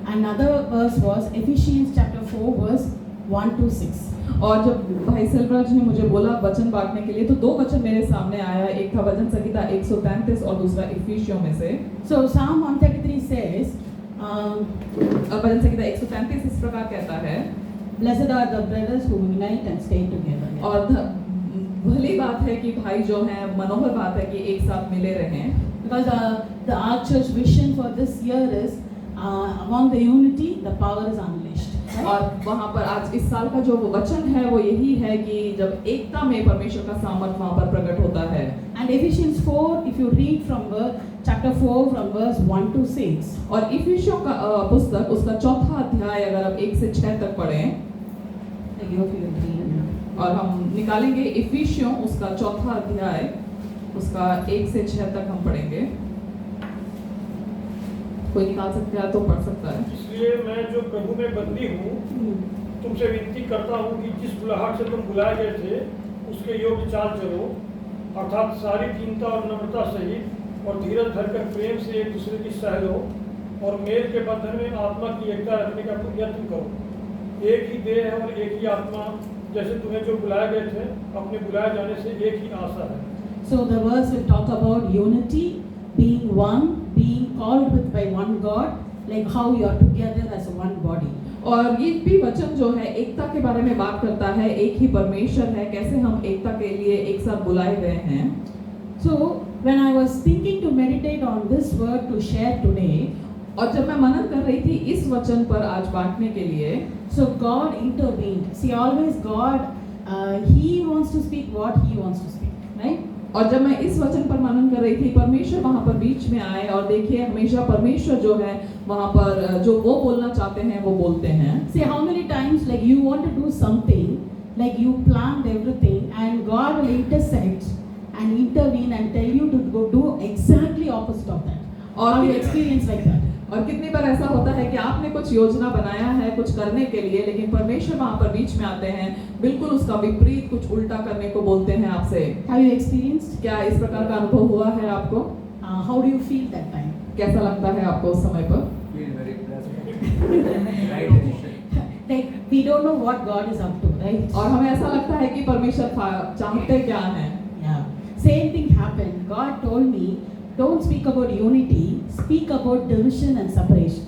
Another verse was Ephesians chapter 4 verse 1 to 6. और जब भाई सेल्वराज ने मुझे बोला वचन बांटने के लिए तो दो वचन मेरे सामने आया, एक था वचन संहिता 133 और दूसरा इफिसियों में से। So Psalm 133 says, वचन संहिता 133 इस प्रकार कहता है, Blessed are the brothers who unite and stay together. और भली बात है कि भाई जो हैं, मनोहर बात है कि एक साथ मिले रहें। Because the our church vision for this year is among the unity, the power is unleashed. Right? और वहाँ पर आज इस साल का जो वचन है वो यही है कि जब एकता में परमेश्वर का सामर्थ वहाँ पर प्रकट होता है। And Ephesians 4, if you read from chapter 4 from verse 1 to 6. और इफिसियों का पुस्तक उसका चौथा अध्याय अगर आप 1 से 6 तक पढ़ें, और हम निकालेंगे इफिसियों उसका चौथा अध्याय उसका 1 से 6 तक हम पढ़ेंगे। कोई निकाल सकता है तो पढ़ सकता है। इसलिए मैं जो प्रभु में बंदी हूँ तुमसे विनती करता हूँ कि जिस बुलाहट से तुम बुलाए गए थे उसके योग्य चाल चलो, अर्थात सारी दीनता और नम्रता सहित और धीरज धरकर प्रेम से एक दूसरे की सह लो और मेल के बंधन में आत्मा की एकता रखने का यत्न करो। एक ही देह है और एक ही आत्मा, जैसे तुम्हें जो बुलाए गए थे अपने बुलाए जाने से एक ही आशा है। So the verse will talk about unity, being one, being called with by one God, like how you are together as one body. और ये भी वचन जो है एकता के बारे में बात करता है, एक ही परमेश्वर है, कैसे हम एकता के लिए एक साथ बुलाए गए हैं। So when I was thinking to meditate on this word to share today, और जब मैं मनन कर रही थी इस वचन पर आज बांटने के लिए, so God intervened. See, always God, He wants to speak what He wants to speak, right? और जब मैं इस वचन पर मनन कर रही थी परमेश्वर वहाँ पर बीच में आए, और देखिए हमेशा परमेश्वर जो है वहाँ पर जो वो बोलना चाहते हैं वो बोलते हैं। See, how many times like you want to do something, like you planned everything and God will intersect and intervene and tell you to go do exactly opposite of that. और Have you experienced like that? और कितनी बार ऐसा होता है कि आपने कुछ योजना बनाया है कुछ करने के लिए, लेकिन परमेश्वर वहाँ पर बीच में आते हैं, बिल्कुल उसका विपरीत कुछ उल्टा करने को बोलते हैं आपसे। Have you experienced? क्या इस प्रकार का अनुभव हुआ है आपको? How do you feel that time? कैसा लगता है आपको उस समय पर? Like we don't know what God is up to, right? और हमें ऐसा लगता है कि परमेश्वर चाहते क्या हैं। Yeah. Same thing happened. God told me, don't speak about unity, speak about division and separation.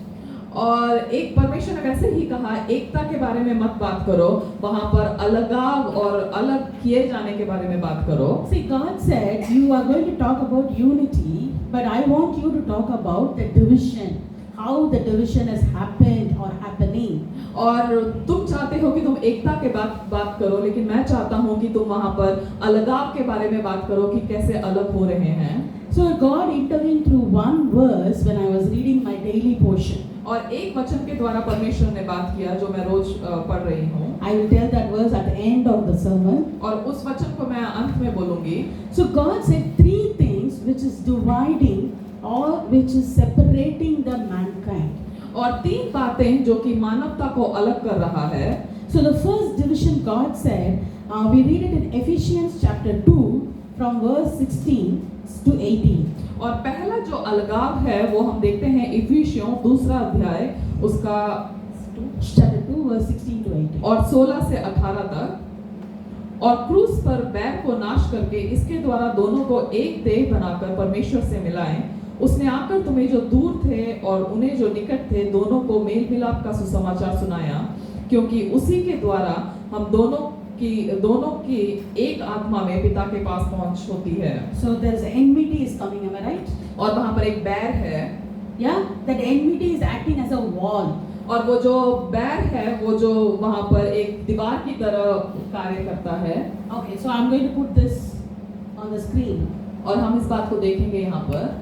और एक परमेश्वर ने वैसे ही कहा एकता के बारे में मत बात करो, वहाँ पर अलगाव और अलग किए जाने के बारे में बात करो। See, God said you are going to talk about unity, but I want you to talk about the division, how the division has happened or happening. और तुम चाहते हो कि तुम एकता के बात करो, लेकिन मैं चाहता हूँ कि तुम वहाँ पर अलगाव के बारे में बात करो कि कैसे अलग हो रहे हैं। So God intervened through one verse when I was reading my daily portion. और एक वचन के द्वारा परमेश्वर ने बात किया जो मैं रोज पढ़ रही हूँ। I will tell that verse at the end of the sermon. और उस वचन को मैं अंत में बोलूँगी। So God said three things which is dividing or which is separating the mankind. और तीन बातें जो कि मानवता को अलग कर रहा है। So the first division God said, we read it in Ephesians chapter 2 from verse 16 to 18. और पहला जो अलगाव है वो हम देखते हैं इफिसियों दूसरा अध्याय उसका chapter 2 verse 16 to 18. और 16 से 18 तक। और क्रूस पर बैर को नाश करके इसके द्वारा दोनों को एक देह बनाकर परमेश्वर से मिलाएं। उसने आकर तुम्हें जो दूर थे और उन्हें जो निकट थे दोनों को मेल मिलाप का सुसमाचार सुनाया, क्योंकि उसी के द्वारा हम दोनों की एक आत्मा में पिता के पास पहुंच होती है। So there is enmity is coming, am I right? और वहाँ पर एक बैर है। Yeah, that enmity is acting as a wall. और वो जो बैर है वो जो वहाँ पर एक दीवार की तरह कार्य करता है। Okay, so I'm going to put this on the screen. और हम इस बात को देखेंगे यहाँ पर।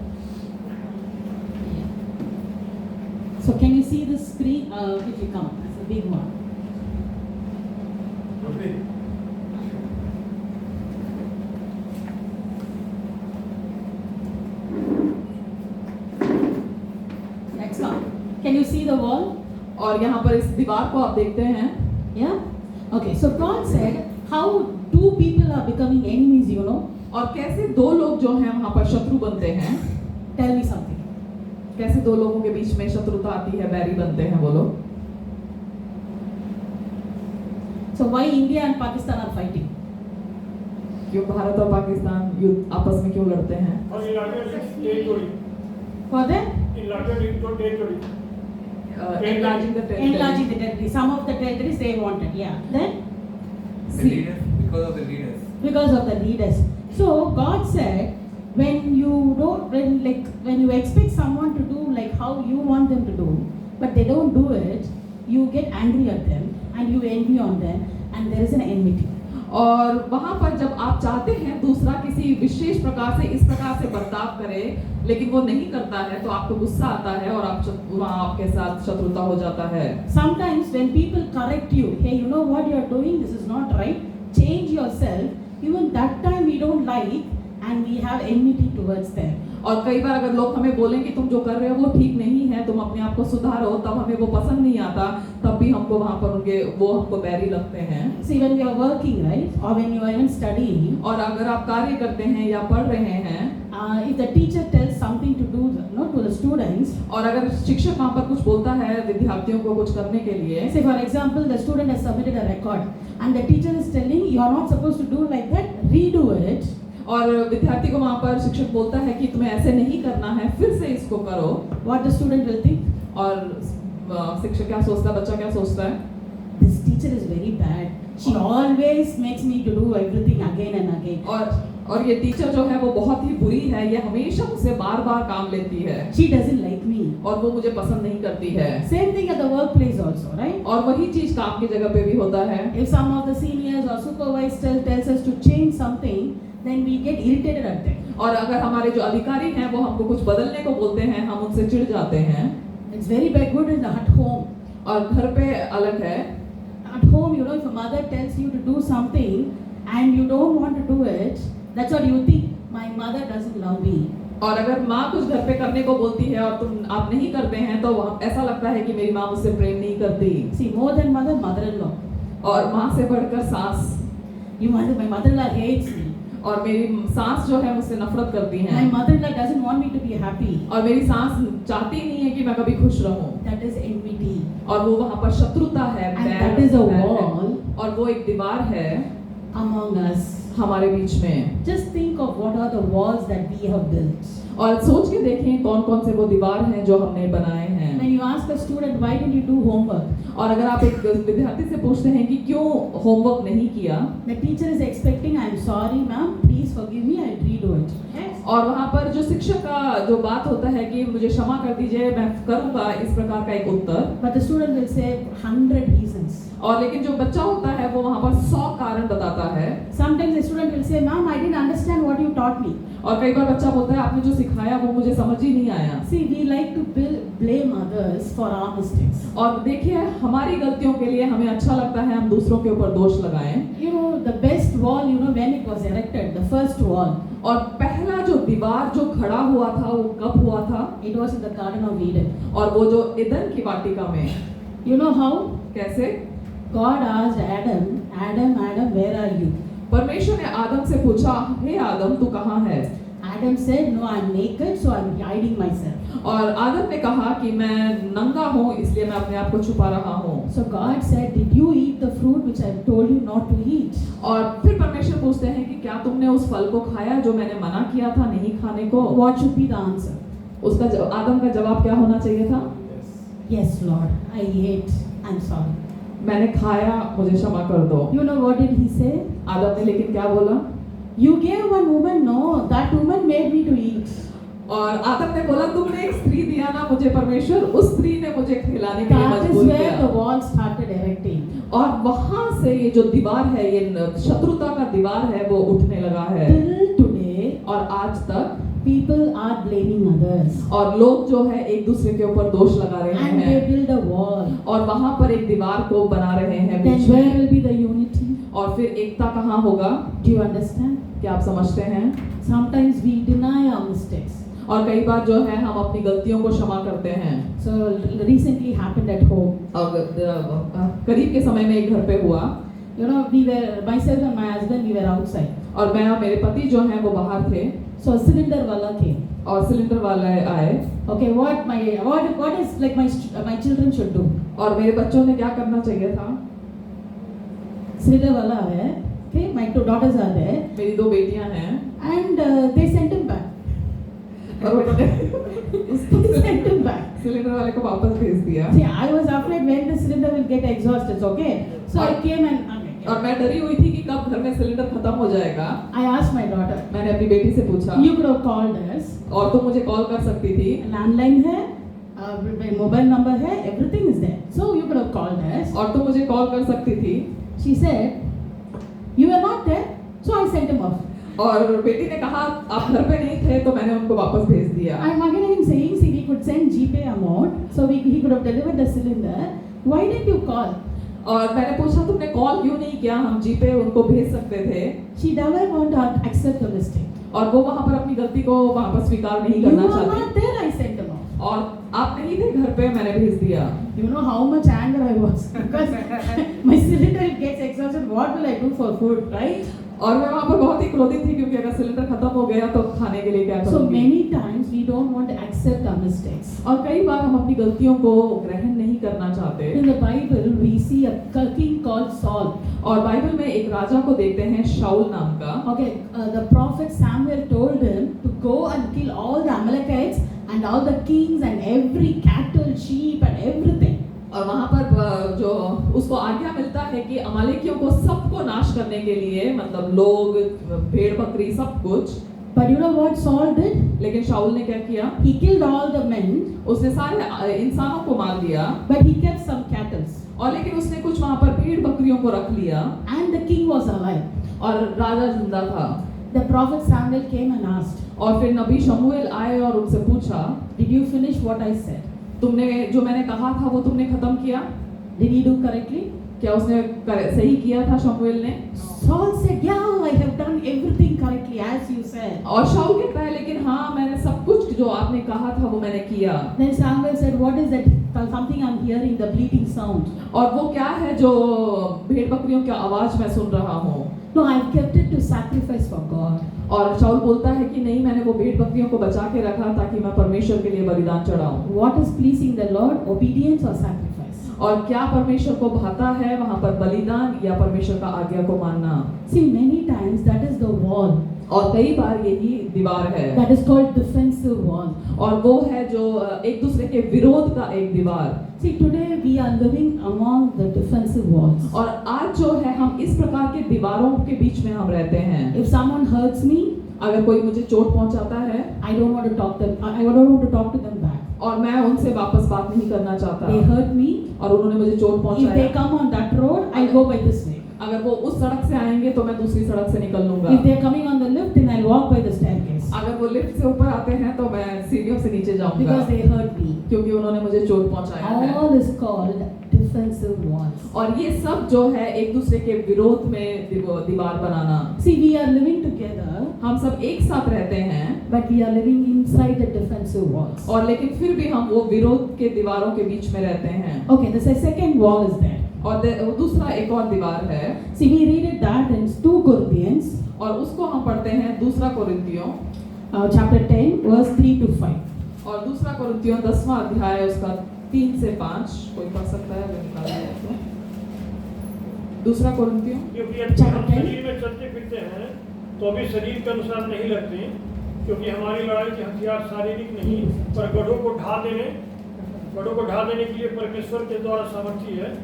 So can you see the screen? If you come, it's a big one. Next one. Can you see the wall? और यहाँ पर इस दीवार को आप देखते हैं। Yeah. Okay. So God said how two people are becoming enemies. You know. और कैसे दो लोग जो हैं वहाँ पर शत्रु बनते हैं। Tell me something. कैसे दो लोगों के बीच में शत्रुता आती है, बैरी बनते हैं वो लोग? So why India and Pakistan are fighting? क्यों भारत और पाकिस्तान युद्ध आपस में क्यों लड़ते हैं? और territory, For the territory Enlarging the territory. enlarging the territory. Some of the territories they wanted. Yeah. Then The leaders, because of the leaders. because of the leaders. So God said, when you expect someone to do like how you want them to do, but they don't do it, you get angry at them and you envy on them, and there is an enmity. और वहां पर जब आप चाहते हैं दूसरा किसी विशेष प्रकार से इस प्रकार से बर्ताव करे, लेकिन वो नहीं करता है, तो आपको गुस्सा आता है और आप वहां आपके साथ शत्रुता हो जाता है। Sometimes when people correct you, hey, you know what you are doing, this is not right, change yourself, even that time we don't like and we have enmity towards them. और कई बार अगर लोग हमें बोलें कि तुम जो कर रहे हो वो ठीक नहीं है, तुम अपने आप को सुधारो, तब हमें वो पसंद नहीं आता, तब भी हमको वहां पर वो हमको बैरी लगते हैं। See, when you are working, right, or when you are even studying, और अगर आप कार्य करते हैं या पढ़ रहे हैं, if the teacher tells something to do, not to the students, और अगर शिक्षक वहां पर कुछ बोलता है विद्यार्थियों को कुछ करने के लिए, say for example, the student has submitted a record and the teacher is telling you are not supposed to do like that, redo it. और विद्यार्थी को वहां पर शिक्षक बोलता है कि तुम्हें ऐसे नहीं करना है, फिर से इसको करो, What the student will think? और शिक्षक क्या सोचता है, बच्चा क्या सोचता है? This teacher is very bad. She always makes me to do everything again and again. और ये टीचर जो है वो बहुत ही बुरी है, ये हमेशा मुझसे बार-बार काम लेती है, She doesn't like me. और वो मुझे पसंद नहीं करती है। Same thing at the workplace also, right? और वही चीज काम की जगह पे भी होता है। If some of the seniors or supervisors tells us to change something, then we get irritated at them. और अगर हमारे जो अधिकारी हैं वो हमको कुछ बदलने को बोलते हैं, हम उनसे चिढ़ जाते हैं। It's very bad, good at home. और घर पे अलग है। At home, you know, if a mother tells you to do something and you don't want to do it, that's what you think. My mother doesn't love me. और अगर माँ कुछ घर पे करने को बोलती है और आप नहीं करते हैं, तो ऐसा लगता है कि मेरी माँ मुझसे प्रेम नहीं करती। See, more than mother, mother-in-law. और माँ से बढ़कर सास। My mother-in-law hates me. और मेरी सास जो है मुझसे नफरत करती हैं। My mother-in-law doesn't want me to be happy. और मेरी सास चाहती नहीं है कि मैं कभी खुश रहूं। That is enmity. और वो वहाँ पर शत्रुता है, And बैर that is a है। wall और वो एक दीवार है among us. हमारे बीच में। Just think of what are the walls that we have built. और सोच के देखें कौन-कौन से वो दीवार हैं जो हमने बनाए हैं। When you ask a student, why didn't you do homework? और अगर आप एक विद्यार्थी से पूछते हैं कि क्यों होमवर्क नहीं किया, The teacher is expecting, I'm sorry ma'am, please forgive me, I'll redo it. Yes. और वहाँ पर जो शिक्षक का जो बात होता है कि मुझे क्षमा कर दीजिए, मैं करूँगा, इस प्रकार का एक उत्तर। But the student will say 100 reasons. और लेकिन जो बच्चा होता है वो वहाँ पर 100 कारण बताता है। Sometimes the student will say, ma'am, I didn't understand what you taught me. और कई बार बच्चा बोलता है आपने जो सिखाया वो मुझे समझ ही नहीं आया। See, we like to blame others for our mistakes. और देखिए हमारी गलतियों के लिए हमें अच्छा लगता है हम दूसरों के ऊपर दोष लगाएं। You know, the best wall, you know, when it was erected, the first wall, और पहला जो दीवार जो खड़ा हुआ था वो कब हुआ था? it was in the Garden of Eden. और वो जो ईदन की वाटिका में। You know how? कैसे? God asked Adam, Adam, where are you? परमेश्वर ने आदम से पूछा, हे आदम तू कहाँ है? Adam said, no, I'm naked, so I'm hiding myself. और आदम ने कहा कि मैं नंगा हूँ इसलिए मैं अपने आप को छुपा रहा हूँ। So God said, did you eat the fruit which I told you not to eat? और फिर परमेश्वर पूछते हैं कि क्या तुमने उस फल को खाया जो मैंने मना किया था नहीं खाने को? What should be the answer? उसका आदम का जवाब क्या होना चाहिए था? Yes, Lord, I ate. I'm sorry. मैंने खाया, मुझे क्षमा कर दो। You know what did he say? आदम ने लेकिन क्या बोला? You gave one woman, no, that woman made me to eat. और आदम ने बोला तुमने एक स्त्री दिया ना मुझे परमेश्वर, उस स्त्री ने मुझे खिलाने के लिए That is मजबूर where the किया। wall started erecting. और वहां से ये जो दीवार है, ये शत्रुता का दीवार है, वो उठने लगा है। Till today, और आज तक people are blaming others. और लोग जो है एक दूसरे के ऊपर दोष लगा रहे And they हैं build a wall. और वहां पर एक दीवार को बना रहे हैं Then बीच where में। will be the unity? और फिर एकता कहाँ होगा? Do you understand? क्या आप समझते हैं? Sometimes we deny our mistakes. और कई बार जो है हम अपनी गलतियों को क्षमा करते हैं। So recently happened at home. और करीब के समय में एक घर पे हुआ। You know, we were, myself and my husband, we were outside. और मैं और मेरे पति जो हैं वो बाहर थे। So a cylinder wala came. और सिलेंडर वाले आए Okay, what is like my children should do? और मेरे बच्चों ने क्या करना चाहिए था? Cylinder wala hai. Okay, my 2 daughters are there, मेरी 2 बेटियां हैं and they sent him back. और उन्होंने They sent him back. Cylinder वाले को वापस भेज दिया See, I was afraid when the cylinder will get exhausted. Okay, so I came and और मैं डरी हुई थी कि कब घर में सिलेंडर खत्म हो जाएगा। I asked my daughter. मैंने अपनी बेटी से पूछा You could have called us. और तुम मुझे कॉल कर सकती थी, Landline है, mobile number है, everything is there. So you could have called us. और तुम मुझे कॉल कर सकती थी। She said, you were not there, so I sent him off. और बेटी ने कहा आप घर पे नहीं थे तो मैंने उनको वापस भेज दिया। I'm again saying, see, we could send GPay amount, so he could have delivered the cylinder. Why didn't you call? और मैंने पूछा तुमने कॉल क्यों नहीं किया, हम जीपे उनको भेज सकते थे। She never want to accept the mistake. और वो वहाँ पर अपनी गलती को वहाँ पर स्वीकार नहीं You करना were चाहती। not there, I sent him off. और आप नहीं थे घर पे, मैंने भेज दिया। You know how much anger I was because my cylinder gets exhausted. What will I do for food, right? और मैं वहाँ पर बहुत ही क्रोधित थी क्योंकि अगर सिलेंडर खत्म हो गया तो खाने के लिए क्या So करूँगी। many times we don't want to accept our mistakes. और कई बार हम अपनी गलतियों को ग्रहण नहीं करना चाहते। In the Bible, we see a king called Saul. और बाइबल में एक राजा को देखते हैं शाऊल नाम का। Okay, the prophet Samuel told him to go and kill all the Amalekites and all the kings and every cattle, sheep and everything. और वहाँ पर जो उसको आज्ञा मिलता है कि अमालेकियों को सबको नाश करने के लिए, मतलब लोग, भेड़ बकरी सब कुछ। But you know what Saul did? लेकिन शाऊल ने क्या किया? He killed all the men, उसने सारे इंसानों को मार दिया but he kept some cattle. और लेकिन उसने कुछ वहाँ पर भेड़ बकरियों को रख लिया And the king was alive. और राजा जिंदा था। The prophet Samuel came and asked, और फिर नबी शमूएल आए और उनसे पूछा did you finish what I said? तुमने जो मैंने कहा था वो तुमने खत्म किया? Did he do correctly? क्या उसने सही किया था शमूएल ने? Saul said, yeah, I have done everything correctly as you said. और शाऊल कहता है लेकिन हाँ मैंने सब कुछ जो आपने कहा था वो मैंने किया। Then Samuel said, what is that? Something I'm hearing, the bleating sound. और वो क्या है जो भेड़ बकरियों की आवाज मैं सुन रहा हूँ? No, I've kept it to sacrifice for God. और शाऊल बोलता है कि नहीं, मैंने वो भेड़ बकरियों को बचा के रखा ताकि मैं परमेश्वर के लिए बलिदान चढ़ाऊं। What is pleasing the Lord? Obedience or sacrifice? और क्या परमेश्वर को भाता है वहाँ पर बलिदान या परमेश्वर का आज्ञा को मानना? See, many times that is the wall. और कई बार यही दीवार है। That is called defensive wall. और वो है जो एक दूसरे के विरोध का एक दीवार। See, today we are living among the defensive walls. और आज जो है हम इस प्रकार के दीवारों के बीच में हम रहते हैं। If someone hurts me, अगर कोई मुझे चोट पहुंचाता है, I don't want to talk them. I don't want to talk to them back. और मैं उनसे वापस बात नहीं करना चाहता। They hurt me. और उन्होंने मुझे चोट If पहुंचाया। they come on that road, I'll go by this way. अगर वो उस सड़क से आएंगे तो मैं दूसरी सड़क से निकल लूंगा। If they're coming on the lift, then I'll walk by the staircase. अगर वो लिफ्ट से ऊपर आते हैं तो मैं सीढ़ियों से नीचे जाऊंगा Because they hurt me. क्योंकि उन्होंने मुझे चोट पहुंचाया है। All is called defensive walls. और ये सब जो है एक दूसरे के विरोध में दीवार बनाना। See, we are living together, हम सब एक साथ रहते हैं but we are living inside the defensive walls. और लेकिन फिर भी हम वो विरोध के दीवारों के बीच में रहते हैं। Okay, the second wall is there. और दूसरा एक और दीवार है। See, we read it that in 2 Corinthians, और उसको हम पढ़ते हैं दूसरा कोरिन्थियों chapter 10, verse 3 to 5. और दूसरा कोरिन्थियों 10वां अध्याय उसका 3 से 5 कोई पढ़ सकता है अगर निकाल लिया तो। दूसरा कोरिन्थियों क्योंकि यदि हम शरीर में चलते फिरते हैं तो अभी शरीर के अनुसार नहीं लगते, क्योंकि हमारी लड़ाई के हथियार शारीरिक नहीं पर गढ़ों को ढा देने के लिए परमेश्वर के द्वारा सामर्थी है।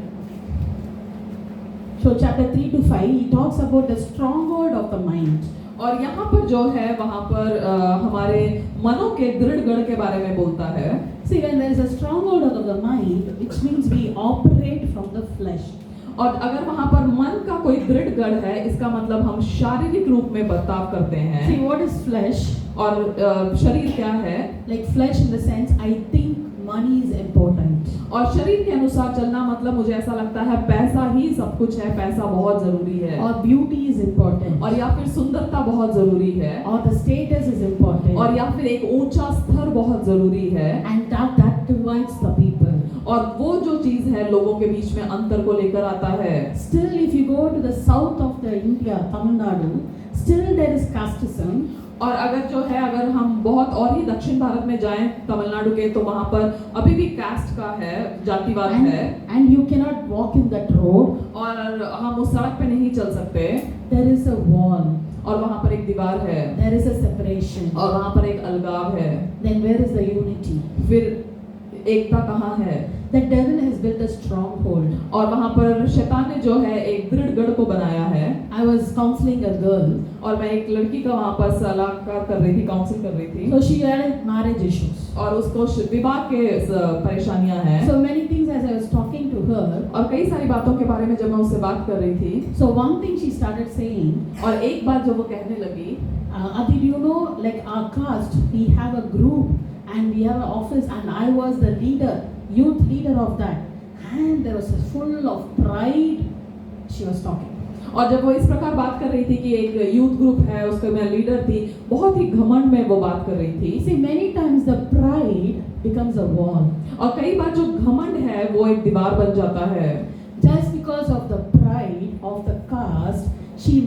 So chapter 3 to 5, he talks about the stronghold of the mind. और यहाँ पर जो है वहाँ पर हमारे मनों के दृढ़ गढ़ के बारे में बोलता है। See, when there is a stronghold of the mind, which means we operate from the flesh. और अगर वहाँ पर मन का कोई दृढ़ गढ़ है, इसका मतलब हम शारीरिक रूप में बर्ताव करते हैं। See, what is flesh? और शरीर क्या है? Like flesh in the sense, I think money is important. और शरीर के अनुसार चलना मतलब मुझे ऐसा लगता है पैसा ही सब कुछ है, पैसा बहुत जरूरी है। Or beauty is important. और या फिर सुंदरता बहुत जरूरी है। Or the status is important. और या फिर एक ऊंचा स्तर बहुत जरूरी है। And that divides the people. और वो जो चीज है लोगों के बीच में अंतर को लेकर आता है। Still, if you go to the south of the India, Tamil Nadu, still there is casteism. और अगर हम बहुत और ही दक्षिण भारत में जाएं तमिलनाडु के, तो वहां पर अभी भी कास्ट का है, जातिवाद है, and you cannot walk in that road. और हम उस सड़क पे नहीं चल सकते, There is a wall. और वहां पर एक दीवार है, There is a separation. और वहां पर एक अलगाव है। Then where is the unity? फिर एकता कहाँ है? The devil has built a stronghold. और वहां पर शैतान ने जो है एक दृढ़ गढ़ को बनाया है। I was counseling a girl. और मैं एक लड़की का वहां पर सलाहकार कर रही थी, काउंसिल कर रही थी, So she had marriage issues. और उसको विवाह के परेशानियां हैं। So many things as I was talking to her. और कई सारी बातों के बारे में जब मैं उससे बात कर रही थी, So one thing she started saying, और एक बात जो वो कहने लगी, Adi, do you know, like our caste, we have a group and we have an office, and I was the leader, youth leader of that, and there was full of pride. She was talking. और जब वो इस प्रकार बात कर रही थी कि एक यूथ ग्रुप है, उसका मैं लीडर थी, बहुत ही घमंड में वो बात कर रही थी। See, many times the pride becomes a wall. और कई बार जो घमंड है वो एक दीवार बन जाता है। Just because of the pride of the caste, she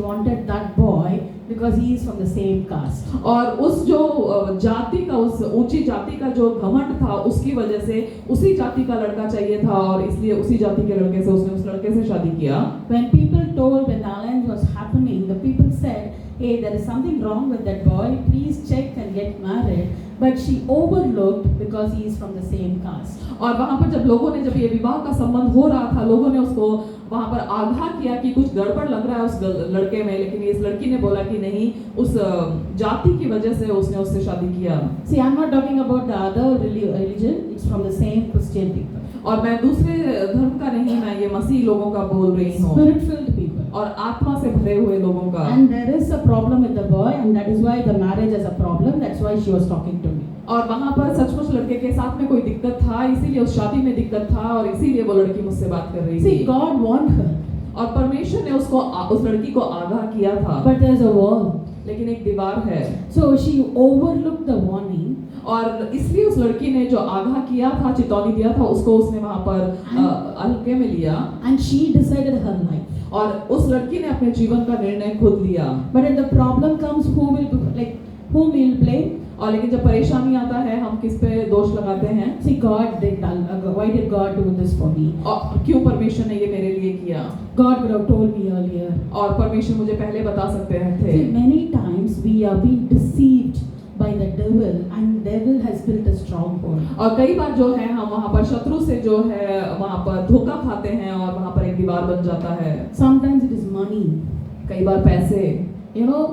wanted that boy because he is from the same caste. और उस जो जाति का, उस ऊंची जाति का जो घमंड था, उसकी वजह से उसी जाति का लड़का चाहिए था, और इसलिए उसी जाति के लड़के से उसने उस लड़के से शादी किया। When people told, when the alliance was happening, the people said, hey, there is something wrong with that boy, please check and get married. But she overlooked because he is from the same caste. और वहां पर जब लोगों ने, जब ये विवाह का संबंध हो रहा था, लोगों ने उसको वहां पर आगाह किया कि कुछ गड़बड़ लग रहा है उस लड़के में, लेकिन इस लड़की ने बोला कि नहीं, उस जाति की वजह से उसने उससे शादी किया। See, I'm not talking about the other religion, it's from the same Christian people. और मैं दूसरे धर्म का नहीं, मैं ये मसीह लोगों का बोल रही हूँ, Spirit-filled people. और आत्मा से भरे हुए लोगों का। And there is a problem with the boy, and that is why the marriage is a problem. That's why she was talking to me. और वहां पर सचमुच लड़के के साथ में कोई दिक्कत था, इसीलिए उस शादी में दिक्कत था, और इसीलिए वो लड़की मुझसे बात कर रही See, थी। God warned her, और परमेश्वर ने उसको उस लड़की को आगाह किया था, but there's a wall. लेकिन एक दीवार है। So she overlooked the warning. और इसलिए उस लड़की ने जो आगाह किया था, चेतावनी दिया था, उसको उसने वहां पर हल्के में लिया, And she decided her life. और उस लड़की ने अपने जीवन का निर्णय खुद लिया। But when the problem comes, whom will blame? और लेकिन जब परेशानी आता है, हम किस पे दोष लगाते हैं? See, God did. Why did God do this for me? और क्यों परमेश्वर ने ये मेरे लिए किया? God could have told me earlier. और परमेश्वर मुझे पहले बता सकते थे। See, many times we are being deceived by the devil, and devil has built a stronghold. और कई बार जो है हम वहाँ पर शत्रु से जो है वहाँ पर धोखा खाते हैं, और वहाँ पर एक दीवार बन जाता है। Sometimes it is money. कई बार पैसे। You know,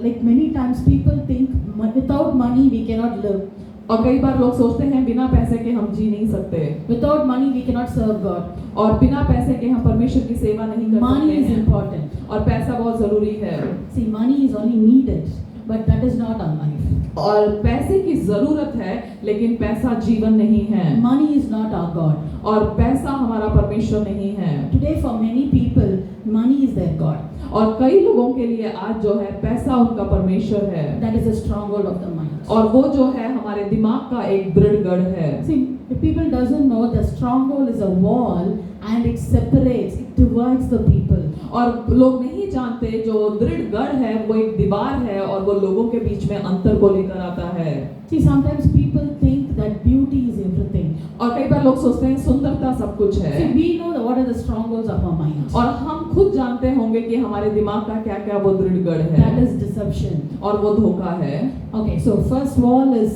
like many times people think without money we cannot live. और कई बार लोग सोचते हैं बिना पैसे के हम जी नहीं सकते, Without money we cannot serve God. और बिना पैसे के हम परमेश्वर की सेवा नहीं कर Money सकते is हैं। important. और पैसा बहुत जरूरी है। See, money is only needed, but that is not our life. और पैसे की जरूरत है, लेकिन पैसा जीवन नहीं है। Money is not our God. और पैसा हमारा परमेश्वर नहीं है। Today for many people, money is their God. और कई लोगों के लिए आज जो है पैसा उनका परमेश्वर है, That is a stronghold of the mind. और वो जो है हमारे दिमाग का एक दृढ़ गढ़ है। See, the people doesn't know the stronghold is a wall and it separates, it divides the people. और लोग नहीं जानते जो दृढ़ गढ़ है वो एक दीवार है, और वो लोगों के बीच में अंतर को लेकर आता है। See, sometimes people think that beauty is everything. और कई बार लोग सोचते हैं सुंदरता सब कुछ See, है, we know what are the strongholds of our minds. और हम खुद जानते होंगे कि हमारे दिमाग का क्या क्या वो दृढ़ गढ़ That है, is deception. और वो धोखा है। Okay, so first wall is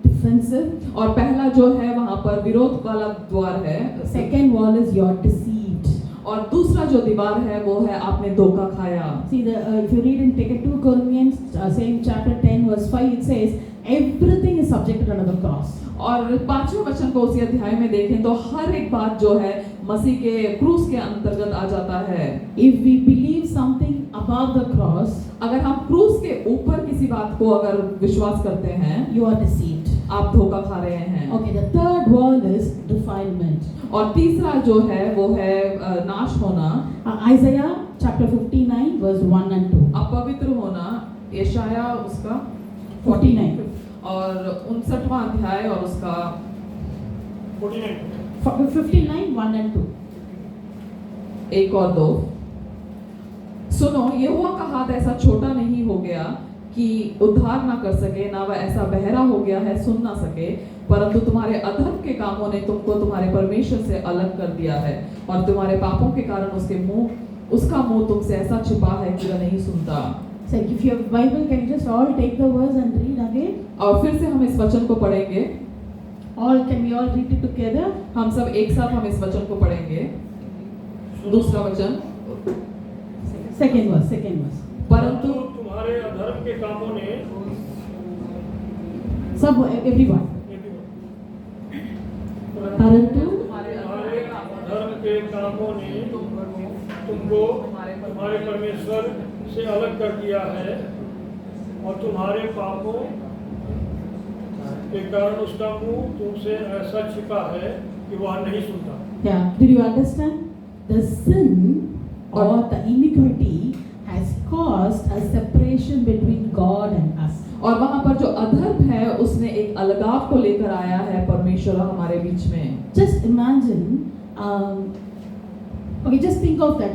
defensive. और पहला जो है वहाँ पर विरोध वाला द्वार है। Second wall is you're deceived. और दूसरा जो दीवार है वो है आपने धोखा खाया। See, if you read in 2 Corinthians, same chapter 10 verse 5, it says, everything is subjected under the cross. और 5वें वचन को उसी अध्याय में देखें तो हर एक बात जो है मसीह के क्रूस के अंतर्गत आ जाता है। If we believe something above the cross, अगर हम क्रूस के ऊपर किसी बात को अगर विश्वास करते हैं, you are deceived. आप धोखा खा रहे हैं। Okay, the third wall is defilement. और तीसरा जो है वो है नाश होना, Isaiah chapter 59 verse 1 and 2. अपवित्र होना। यशाया उसका 49. और 59वां अध्याय और उसका 49 59 1 and 2. 1 और 2। सुनो, यहोवा का हाथ ऐसा छोटा नहीं हो गया कि उद्धार ना कर सके, ना वह ऐसा बहरा हो गया है सुन ना सके, परंतु तुम्हारे अधर्म के कामों ने तुमको तुम्हारे परमेश्वर से अलग कर दिया है, और तुम्हारे पापों के कारण उसका मुंह तुमसे ऐसा छिपा है कि वह नहीं सुनता। So if you have Bible, can you just all take the verse and read again? और फिर से हम इस वचन को पढ़ेंगे। Can we all read it together? हम सब एक साथ हम इस वचन को पढ़ेंगे। दूसरा वचन, Second verse. परंतु तुम्हारे अधर्म के कामों ने सब everyone. परंतु तुम्हारे अधर्म के कामों ने तुमको तुम्हारे परमेश्वर से अलग कर दिया है, और तुम्हारे पापों के कारण उसका मुंह तुमसे ऐसा छिपा है कि वह नहीं सुनता। Yeah, did you understand? The sin or the iniquity has caused a separation between God and us. और वहाँ पर जो अधर्म है उसने एक अलगाव को लेकर आया है परमेश्वर और हमारे बीच में। Just imagine, okay, just think of that,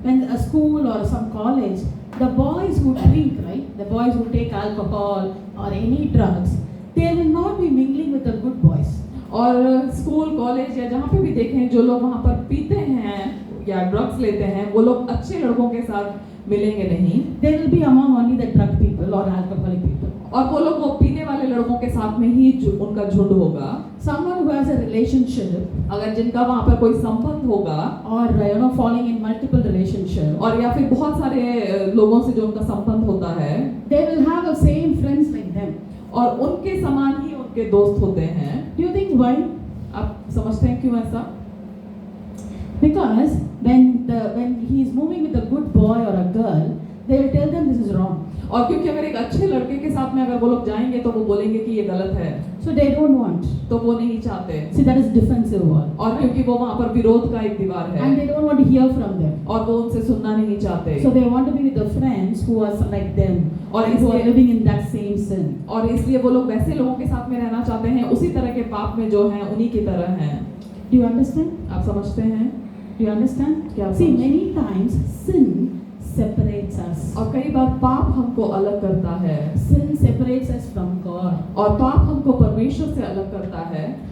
when a school or some college, the boys who drink, right, the boys who take alcohol or any drugs, they will not be mingling with the good boys. और school college या जहाँ पे भी देखें, जो लोग वहाँ पर पीते हैं या ड्रग्स लेते हैं, वो लोग अच्छे लड़कों के साथ मिलेंगे नहीं। They will be among only the drug people or alcoholic people. और वो लोग वो पीने वाले लड़कों के साथ में ही उनका झुंड होगा। Someone who has a relationship, अगर जिनका वहाँ पर कोई संबंध होगा, or falling in multiple relationships, और या फिर बहुत सारे लोगों से जो उनका संबंध होता है, they will have the same friends like them. और उनके समान ही उनके दोस्त होते हैं। Do you think why? आप समझते हैं क्यों ऐसा? Because when he is moving with a good boy or a girl, they will tell them this is wrong. और क्योंकि अगर एक अच्छे लड़के के साथ में अगर वो लोग जाएंगे तो वो बोलेंगे कि ये गलत है, So they don't want. तो वो नहीं चाहते। See, that is defensive wall. और क्योंकि वो वहाँ पर विरोध का एक दीवार And है, they don't want to hear from them. और वो उनसे सुनना नहीं चाहते। So they want to be with the friends who are like them, और and who are इसलिए living in that same sin. और इसलिए वो लोग वैसे लोगों के साथ में रहना चाहते हैं, उसी तरह के पाप में जो हैं उन्हीं की तरह हैं। Do you understand? आप समझते हैं? Do you understand? क्या See, समझ- many times sin separates us. और कई बार पाप हमको अलग करता है, Sin separates us from God. और पाप हमको परमेश्वर से अलग करता है।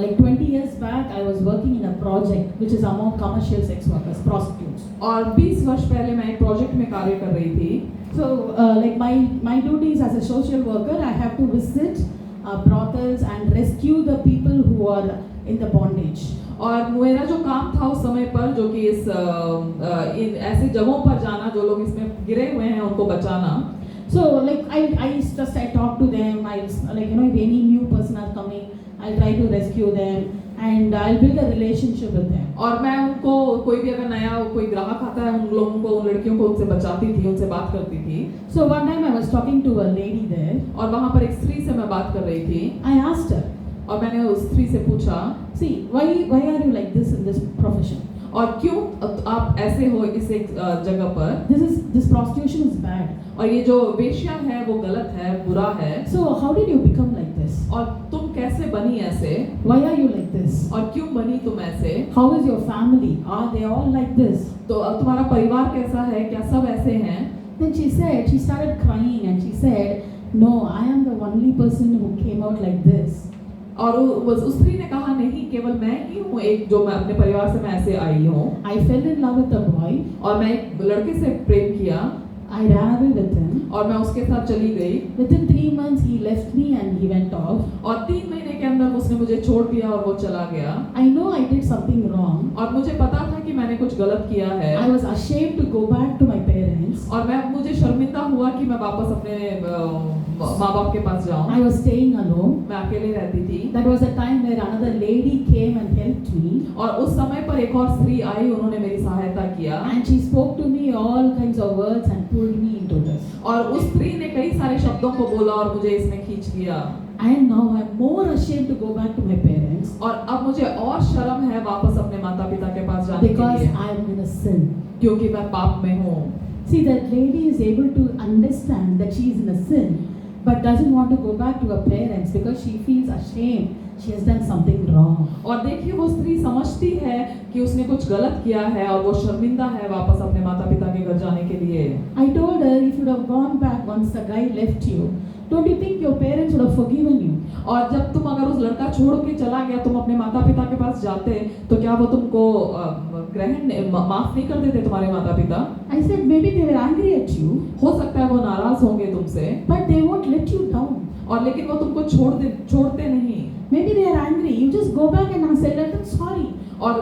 Like 20 years back, I was working in a project which is among commercial sex workers, prostitutes. और 20 वर्ष पहले मैं एक प्रोजेक्ट में कार्य कर रही थी। So, like my duties as a social worker, I have to visit brothels and rescue the people who are in the bondage. और मेरा जो काम था उस समय पर, जो कि इन ऐसे जगहों पर जाना जो लोग इसमें गिरे हुए हैं उनको बचाना। So, like I talk to them. If any new person are coming, I'll try to rescue them and I'll build a relationship with them. और मैं उनको, कोई भी अगर नया कोई ग्राहक आता है, उन लोगों को, उन लड़कियों को उनसे बचाती थी, उनसे बात करती थी। So one time I was talking to a lady there. और वहाँ पर एक स्त्री से मैं बात कर रही थी, I asked her, और मैंने उस स्त्री से पूछा, see, why are you like this in this profession? और क्यों आप ऐसे हो इस एक जगह पर? This prostitution is bad. और ये जो वेश्या है वो गलत है, बुरा है। So how did you become like this? और तुम कैसे बनी ऐसे? Why are you like this? और क्यों बनी तुम ऐसे? How is your family? Are they all like this? तो तुम्हारा परिवार कैसा है? क्या सब ऐसे हैं? Then she started crying and she said, no, I am the only person who came out like this. और उस स्त्री ने कहा, नहीं, केवल मैं ही हूँ एक जो मैं अपने परिवार से मैं ऐसे आई हूँ। I fell in love with a boy. और मैं एक लड़के से प्रेम किया, I ran away with him. और मैं उसके साथ चली गई। Within 3 months he left me and he went off. और 3 महीने के अंदर उसने मुझे छोड़ दिया और वो चला गया। I know I did something wrong. और मुझे पता था कि मैंने कुछ गलत किया है। I was ashamed to go back to my parents. और मुझे शर्मिंदा हुआ कि मैं वापस अपने माँ बाप के पास जाऊँ। I was staying alone. मैं अकेले रहती थी। That was a time where another lady came and helped me. और उस समय पर एक और स्त्री आई, उन्होंने मेरी सहायता किया। And she spoke to me all kinds of words and pulled me into this. और उस स्त्री ने कई सारे शब्दों को बोला और मुझे इसमें खींच लिया। And now I'm more ashamed to go back to my parents और अब मुझे और शर्म है वापस अपने माता पिता के पास जाने के because लिए, I'm in a sin. क्योंकि मैं पाप में हूँ। See, that lady is able to understand that she is in a sin, but doesn't want to go back to her parents because she feels ashamed. she has done something wrong. और देखिए वो स्त्री समझती है कि उसने कुछ गलत किया है और वो शर्मिंदा है वापस अपने माता पिता के घर जाने के लिए। I told her, if you would have gone back once the guy left you, don't you think your parents would have forgiven you? और जब तुम अगर उस लड़का छोड़ के चला गया, तुम अपने माता पिता के पास जाते, तो क्या वो तुमको माफ नहीं कर देते तुम्हारे माता पिता? I said, maybe they were angry at you, हो सकता है वो नाराज होंगे तुमसे, but they won't let you down. और लेकिन वो तुमको छोड़ते नहीं। Maybe they are angry. You just go back and say, let them sorry. और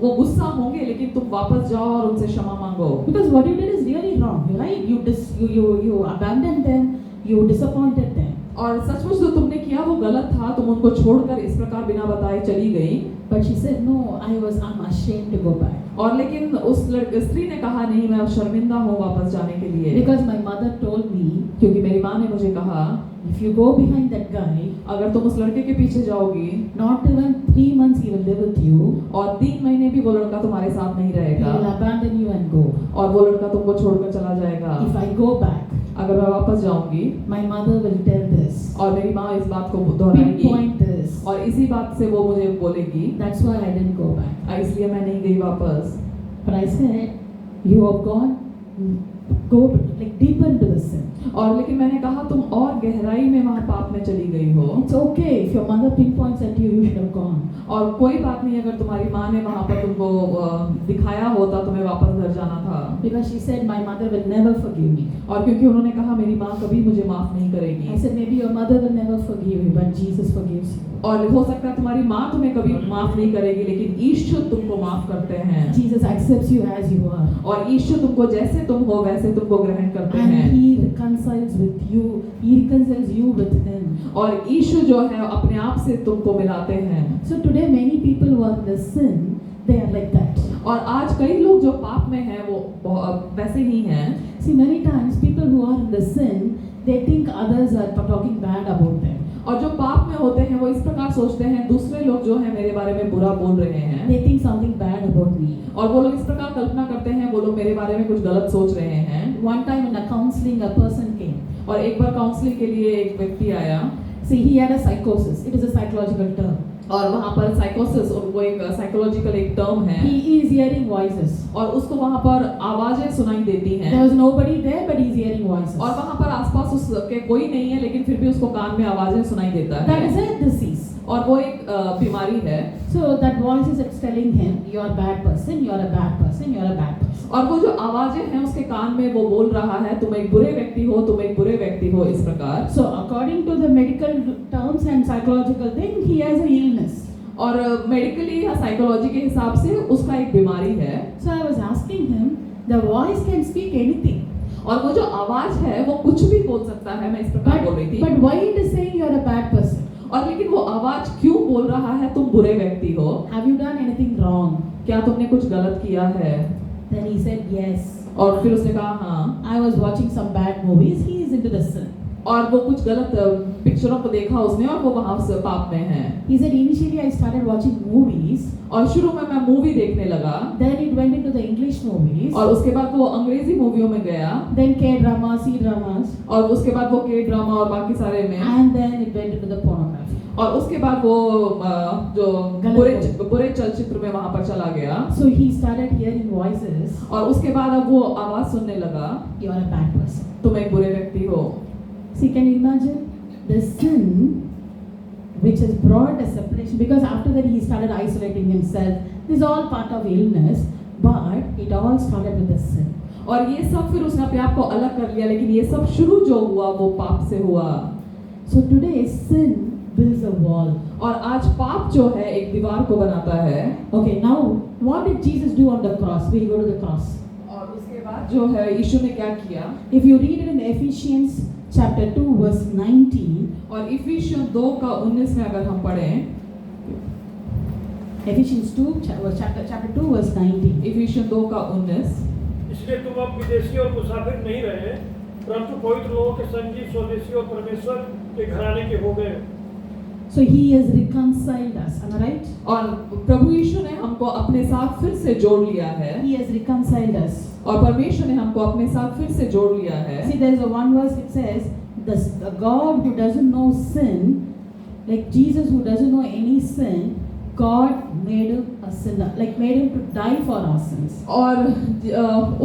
वो गुस्सा होंगे, लेकिन तुम वापस जाओ और उनसे क्षमा मांगो। Because what you did is really wrong, right? You abandoned them, you disappointed them. और सचमुच जो तुमने किया वो गलत था, तुम उनको छोड़कर इस प्रकार बिना बताए चली गई। But she said, no, I'm ashamed to go back. और लेकिन उस स्त्री ने कहा नहीं, मैं अब शर्मिंदा हूँ वापस जाने के लिए। Because my mother told me, क्योंकि मेरी माँ ने मुझे कहा, if you go behind that guy, अगर तुम उस लड़के के पीछे जाओगी, not even 3 months he will live with you, और 3 महीने भी वो लड़का तुम्हारे साथ नहीं he will रहेगा, abandon you and go. और वो लड़का तुमको छोड़कर चला जाएगा। If I go back, अगर मैं वापस जाऊंगी, my mother will tell this, और मेरी माँ इस बात को दोहराएगी, pinpoint this. और इसी बात से वो मुझे बोलेगी, That's why I didn't go back. इसलिए मैं नहीं गई वापस। But I said, you have go like deeper into the sin. और लेकिन मैंने कहा तुम और गहराई में वहाँ पाप में चली गई हो। It's okay if your mother pinpoints at you, you should have gone. और कोई बात नहीं अगर तुम्हारी माँ ने वहाँ पर तुमको दिखाया होता, तुम्हें वापस घर जाना था। Because she said, my mother will never forgive me. और क्योंकि उन्होंने कहा मेरी माँ कभी मुझे माफ नहीं करेगी। I said, maybe your mother will never forgive you, but Jesus forgives you. और हो सकता है तुम्हारी माँ तुम्हें कभी माफ नहीं करेगी, लेकिन ईश्वर तुमको माफ करते हैं। Jesus accepts you as you are. और ईश्वर तुमको जैसे तुम हो वैसे तुमको ग्रहण करते And हैं। he reconciles with you. He reconciles you with him. और ईश्वर जो है अपने आप से तुमको मिलाते हैं। So today many people who are in the sin, they are like that. और आज कई लोग जो पाप में हैं वो वैसे ही हैं। See, many times people who are in the sin, they think others are talking bad about them. और जो पाप में होते हैं वो इस प्रकार सोचते हैं दूसरे लोग जो है मेरे बारे में बुरा बोल रहे हैं। They think something bad about me. और वो लोग इस प्रकार कल्पना करते हैं वो लोग मेरे बारे में कुछ गलत सोच रहे हैं। One time in a counseling, a person came. और एक बार काउंसलिंग के लिए एक व्यक्ति आया। See, he had a psychosis. It is a psychological term. और वहाँ पर साइकोसिस और वो एक साइकोलॉजिकल एक टर्म है। He is hearing voices. और उसको वहाँ पर आवाजें सुनाई देती हैं। There was nobody there, but he's hearing voices. और वहाँ पर आसपास उसके कोई नहीं है, लेकिन फिर भी उसको कान में आवाजें सुनाई देता That is है। a disease. और वो एक बीमारी है। So that voice is telling him, "You're a bad person. You're a bad person. You're a bad person." और वो जो आवाजें हैं उसके कान में वो बोल रहा है तुम एक बुरे व्यक्ति हो, तुम एक बुरे व्यक्ति हो, इस प्रकार। So according to the medical terms and psychological thing, he has an illness. और मेडिकली या साइकोलॉजी के हिसाब से उसका एक बीमारी है। So I was asking him, the voice can speak anything. और वो जो आवाज है वो कुछ भी बोल सकता है, मैं इस प्रकार बोल रही थी। But why it is saying you're a bad person? और लेकिन वो आवाज क्यों बोल रहा है तुम बुरे व्यक्ति हो? Have you done anything wrong? क्या तुमने कुछ गलत किया है? Then he said yes. और फिर उसने कहा हाँ। I was watching some bad movies. He is into the sin. और वो कुछ गलत पिक्चरों को देखा उसने और वो वहां से पाप में है। He said initially I started watching movies. और शुरू में मैं मूवी देखने लगा। Then it went into the English movies. और उसके बाद वो अंग्रेजी मूवियों में गया। Then K drama, C dramas. और उसके बाद वो के ड्रामा और बाकी सारे में। And then it went into the pornography. और उसके बाद वो जो बुरे चलचित्र में वहां पर चला गया। So he started hearing voices. और उसके बाद अब वो आवाज सुनने लगा, You are a bad person. तुम एक बुरे व्यक्ति हो। See, can you imagine the sin which has brought a separation? Because after that he started isolating himself. This is all part of illness, but it all started with the sin. और ये सब फिर उसने अपने आप को अलग कर लिया, लेकिन ये सब शुरू जो हुआ वो पाप से हुआ। So today sin builds a wall. और आज पाप जो है एक दीवार को बनाता है। Okay, now what did Jesus do on the cross? We'll go to the cross. और उसके बाद जो है यीशु ने क्या किया? If you read it in Ephesians chapter 2 verse 19, और इफिसियों 2:19 में अगर हम पढ़ें, Ephesians 2 chapter 2 verse 19. इफिसियों 2:19, इसलिए तुम अब विदेशी और मुसाफिर नहीं रहे, परंतु पवित्र लोगों के संगी, स्वदेशी और परमेश्वर के घराने के हो गए। So he has reconciled us. Am I right? और प्रभु यीशु ने हमको अपने साथ फिर से जोड़ लिया है। He has reconciled us. और परमेश्वर ने हमको अपने साथ फिर से जोड़ लिया है। See, there is a one verse which says, the God who doesn't know sin like Jesus who doesn't know any sin, God made him a sinner, like made him to die for our sins. और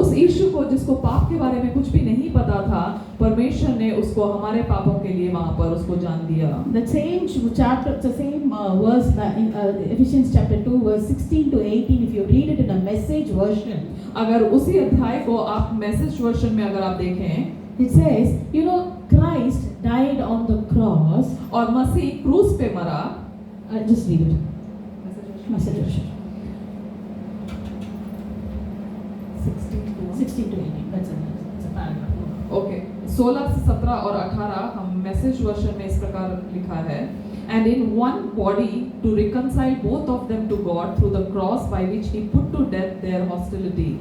उस यीशु को जिसको पाप के बारे में कुछ भी नहीं पता था, परमेश्वर ने उसको हमारे पापों के लिए वहां पर उसको जान दिया। The same chapter, the same verse in Ephesians chapter 2 verse 16 to 18, if you read it in a message version, अगर उसी अध्याय को आप मैसेज वर्जन में अगर आप देखें, it says, you know, Christ died on the cross. और मसीह क्रूस पे मरा। Just read it. Message version. 16 to 18. That's a paragraph. Okay, 16 से 17 और 18 हम मैसेज वर्जन में इस प्रकार लिखा है, and in one body to reconcile both of them to God through the cross by which he put to death their hostility.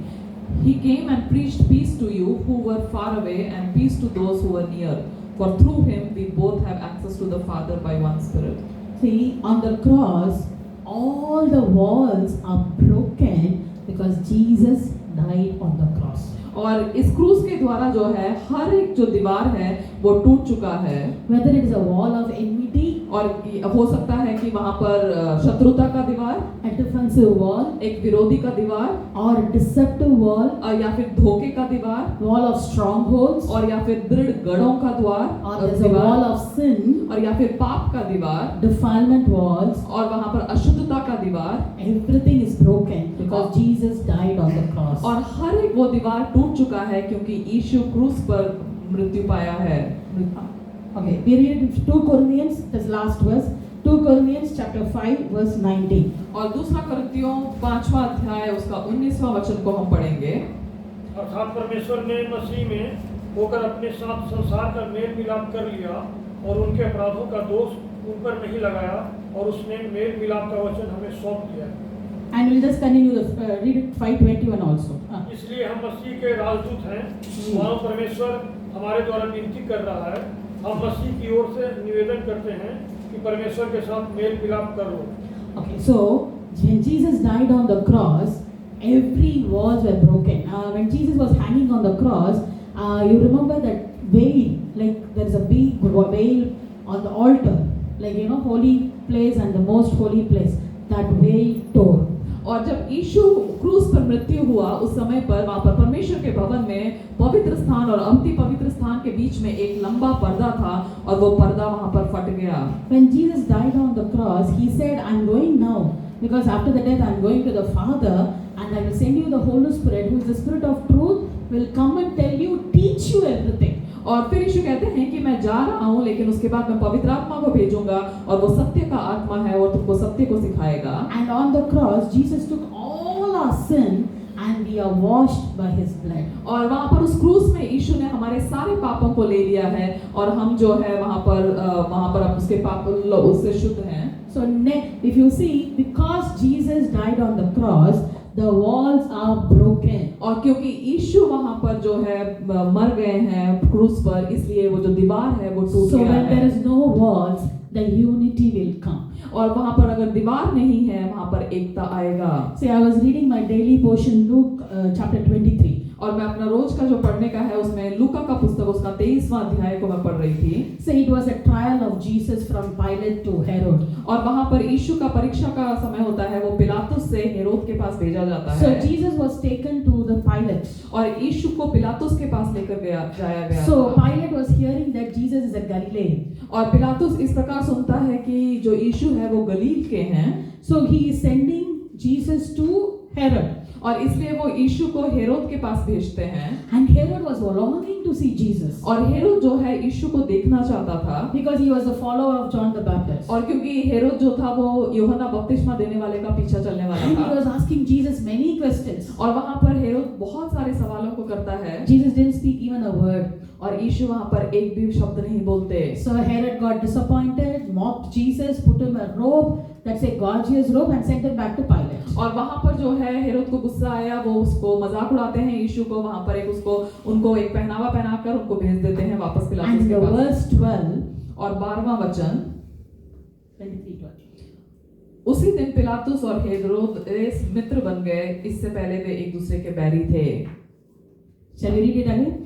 He came and preached peace to you who were far away and peace to those who were near. For through him we both have access to the Father by one Spirit. See, on the cross, all the walls are broken because Jesus died on the cross. और इस क्रूस के द्वारा जो है हर एक जो दीवार है वो टूट चुका है। Whether it is a wall of enmity, और हो सकता है कि वहाँ पर शत्रुता का दीवार, a defensive wall, एक विरोधी का दीवार, or a deceptive wall, या फिर धोखे का दीवार, wall of strongholds, और या फिर दृढ़ गढ़ों का द्वार, or there's a wall of sin, और या फिर पाप का दीवार, defilement walls, और वहाँ पर अशुद्धता का दीवार, everything is broken because Jesus died on the cross. और हर एक वो दीवार टूट चुका है क्योंकि यीशु क्रूस पर मृत्यु पाया है। Okay, we read it in 2 Corinthians, this last verse, 2 Corinthians chapter 5 verse 19. और दूसरा कुरिन्थियों 5वां अध्याय उसका 19वां वचन को हम पढ़ेंगे। अर्थात परमेश्वर ने मसीह में होकर अपने साथ संसार का मेल मिलाप कर लिया और उनके अपराधों का दोष उन पर नहीं लगाया और उसने मेल मिलाप का वचन हमें सौंप दिया। And we'll just continue the read it 5:21 also. इसलिए हम मसीह के राजदूत हैं, मानो परमेश्वर हमारे द्वारा विनती कर रहा है। हम मसीह की ओर से निवेदन करते हैं कि परमेश्वर के साथ मेल मिलाप कर लो। Okay, so when Jesus died on the cross, every walls were broken. When Jesus was hanging on the cross, you remember that veil, like there is a big veil on the altar, like you know, holy place and the most holy place. That veil tore. और जब यीशु क्रूस पर मृत्यु हुआ उस समय पर वहाँ पर परमेश्वर के भवन में पवित्र स्थान और अति पवित्र स्थान के बीच में एक लंबा पर्दा था और वो पर्दा वहाँ पर फट गया। When Jesus died on the cross, he said, "I'm going now because after the death I'm going to the Father and I will send you the Holy Spirit, who is the Spirit of truth, will come and tell you, teach you everything." और फिर यीशु कहते हैं कि मैं जा रहा हूँ लेकिन उसके बाद मैं पवित्र आत्मा को भेजूंगा और वो सत्य का आत्मा है और तुमको सत्य को सिखाएगा। And on the cross, Jesus took all our sin and we are washed by His blood. और वहाँ पर उस क्रूस में यीशु ने हमारे सारे पापों को ले लिया है और हम जो है वहाँ पर अब उसके पाप उससे शुद्ध हैं। So if you see, because Jesus died on the cross, the walls are broken. और क्योंकि यीशु वहाँ पर जो है मर गए हैं क्रूस पर, इसलिए वो जो दीवार है वो टूट So गया when है। there is no walls, the unity will come. और वहाँ पर अगर दीवार नहीं है वहाँ पर एकता आएगा। See, I was reading my daily portion, Luke chapter 23. और मैं अपना रोज का जो पढ़ने का है उसमें लूका का पुस्तक उसका 23वां अध्याय को मैं पढ़ रही थी। So it was a trial of Jesus from Pilate to Herod. और वहाँ पर यीशु का परीक्षा का समय होता है, वो पिलातुस से हेरोद के पास भेजा जाता So है। Jesus was taken to the Pilate. और यीशु को पिलातुस के पास लेकर जाया गया। So Pilate was hearing that Jesus is a Galilean. और पिलातुस इस प्रकार सुनता है कि जो यीशु है वो गलील के हैं। So he is sending Jesus to Herod. और इसलिए वो यीशु को हेरोद के पास भेजते हैं। And Herod was longing to see Jesus. और हेरोद जो है यीशु को देखना चाहता था। Because he was a follower of John the Baptist. और क्योंकि हेरोद जो था वो यूहन्ना बपतिस्मा देने वाले का पीछा चलने वाला And he था। was asking Jesus many questions. और वहाँ पर हेरोद बहुत सारे सवालों को करता है। Jesus didn't speak even a word. और यीशु वहाँ पर एक भी शब्द नहीं बोलते। So Herod got disappointed, mocked Jesus, put him a robe, that's a gorgeous robe, and sent him back to Pilate. और वहाँ पर जो है हेरोद को गुस्सा आया, वो उसको मजाक उड़ाते हैं यीशु को, वहाँ पर उनको एक पहनावा पहनाकर उनको भेज देते हैं वापस पिलातुस And के the पास। verse 12, और 12वां वचन, 23:12. उसी दिन पिलातुस और हेरोदेस मित्र बन गए, इससे पहले वे एक दूसरे के बैरी थे। Shall we read it again?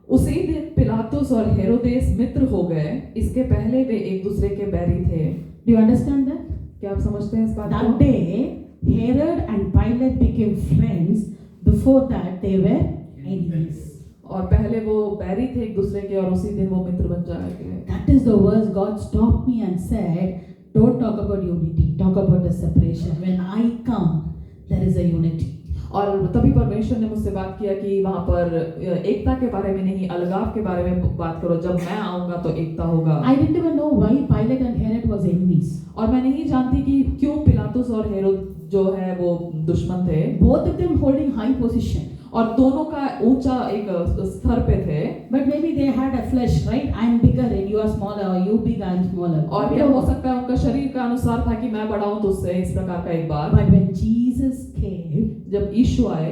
उसी दिन पिलातुस और हेरोदेस मित्र हो गए, इसके पहले वे एक दूसरे के बैरी थे। Do you understand that? क्या आप समझते हैं इस बात That को? day, Herod and Pilate became friends. Before that, they were enemies. और पहले वो बैरी थे एक दूसरे के और उसी दिन वो मित्र बन जाएंगे। That is the verse God stopped me and said, don't talk about unity, talk about the separation. When I come, there is a unity. और तभी परमेश्वर ने मुझसे बात किया कि वहाँ पर एकता के बारे में नहीं, अलगाव के बारे में बात करो। जब मैं आऊंगा तो एकता होगा। I didn't even know why Pilate and Herod was enemies. और मैं नहीं जानती कि क्यों पिलातुस और हेरोद जो है वो दुश्मन थे। Both of them holding high position. और दोनों का ऊंचा एक स्तर पे थे। But maybe they had a flesh, right? I'm bigger and you are smaller, or you big, I'm smaller. और क्या हो सकता है उनका शरीर का अनुसार था कि मैं बड़ा हूं तुझसे, इस प्रकार का एक बात। But when Jesus came, जब यीशु आए,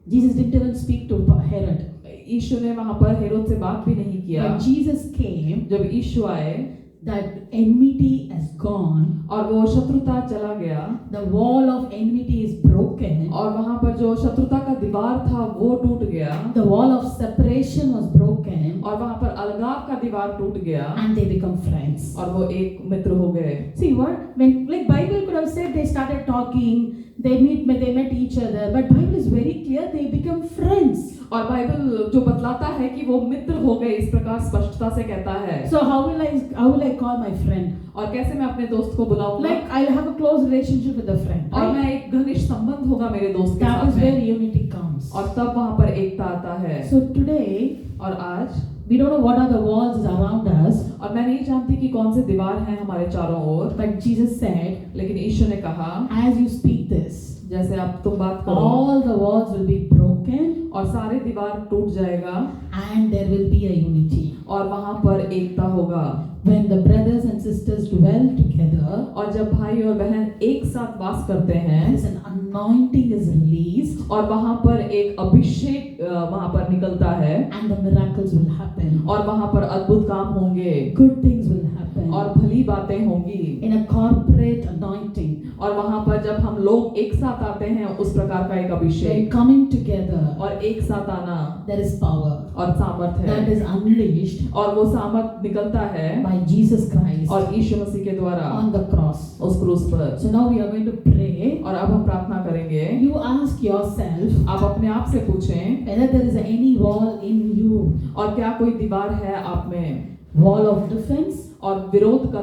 Jesus didn't even speak to Herod. यीशु ने वहां पर हेरोद से बात भी नहीं किया। When Jesus came, जब यीशु आए, that enmity is gone. और वो शत्रुता चला गया। The wall of enmity is broken. और वहां पर जो शत्रुता का दीवार था वो टूट गया। The wall of separation was broken. और वहां पर अलगाव का दीवार टूट गया। And they become friends. और वो एक मित्र हो गए। See what? When like Bible could have said they started talking, they met each other, but Bible is very clear they become friends. और बाइबल जो बतलाता है कि वो मित्र हो गए, इस प्रकार स्पष्टता से कहता है। So how will I call my friend? और कैसे मैं अपने दोस्त को बुलाऊंगा? Like I'll have a close relationship with the friend. और Right? मैं एक घनिष्ठ संबंध होगा मेरे दोस्त के That is साथ where में। unity comes. और तब वहां पर एकता आता है। So today और आज we don't know what are the walls around us, और मैं नहीं जानती कि कौन से दीवार हैं हमारे चारों ओर, but Jesus said, लेकिन यीशु ने कहा, as you speak this, जैसे आप तुम बात करो all the walls will be broken और सारे दीवार टूट जाएगा and there will be a unity. और वहां पर एकता होगा। When the brothers and sisters dwell together, और जब भाई और बहन एक साथ वास करते हैं there is an anointing is released और वहां पर एक अभिषेक वहां पर निकलता है and the miracles will happen. और वहां पर अद्भुत काम होंगे Good things will happen. और भली बातें होंगी। In a corporate anointing, और वहां पर जब हम लोग एक साथ आते हैं, उस प्रकार का एक when अभिषेक coming together, और एक साथ आना there is power और सामर्थ that है is unleashed और वो सामर्थ निकलता है by Jesus Christ और यीशु मसीह के द्वारा on the cross. उस क्रूस पर। So now we are going to pray. और अब हम प्रार्थना करेंगे। You ask yourself आप अपने आप से पूछें whether there is any wall in you, और क्या कोई दीवार है आप में, wall of defense और विरोध का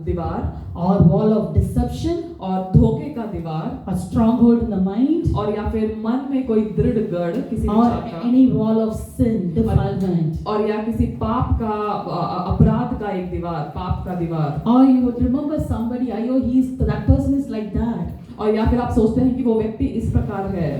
दीवार or wall of deception और धोखे का दीवार or stronghold in the mind और या फिर मन में कोई दृढ़ गढ़ किसी or विचार का any wall of sin, defilement. और या किसी पाप का अपराध का एक दीवार, पाप का दीवार। Or you would remember somebody, that person is like that. और या फिर आप सोचते हैं कि वो व्यक्ति इस प्रकार है।